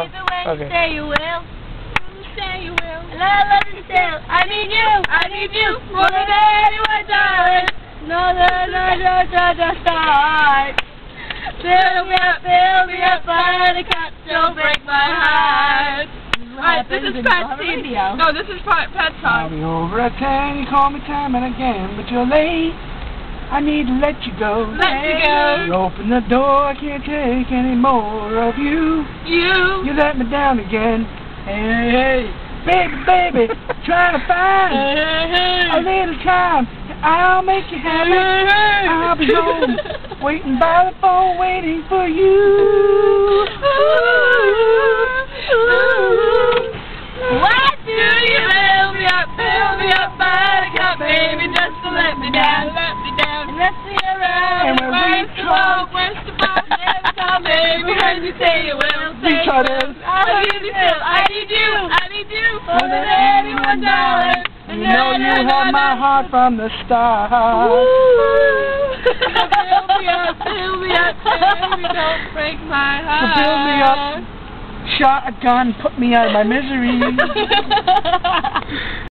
Baby, when you say you will, say you will. Love is still. I need you more than anyone, darling. No, start. Fill me up, fire the cut, don't break my heart. Alright, this is Pat's radio. No, this is Pat's song. I'll be over at 10, you call me time and again, but you're late. I need to let you go. You open the door, I can't take any more of you. You let me down again. Hey, baby, trying to find a little time. I'll make you happy. I'll be home, waiting by the phone, waiting for you. Why do you fill me up by the cup, baby, just to let me down, and let's see around, and where's the ball, never come, baby, when you say you will, say you will. I need you, more than anyone, darling. You know you have my heart from the start. Fill me up, baby, don't break my heart. So fill me up, shot a gun, put me out of my misery.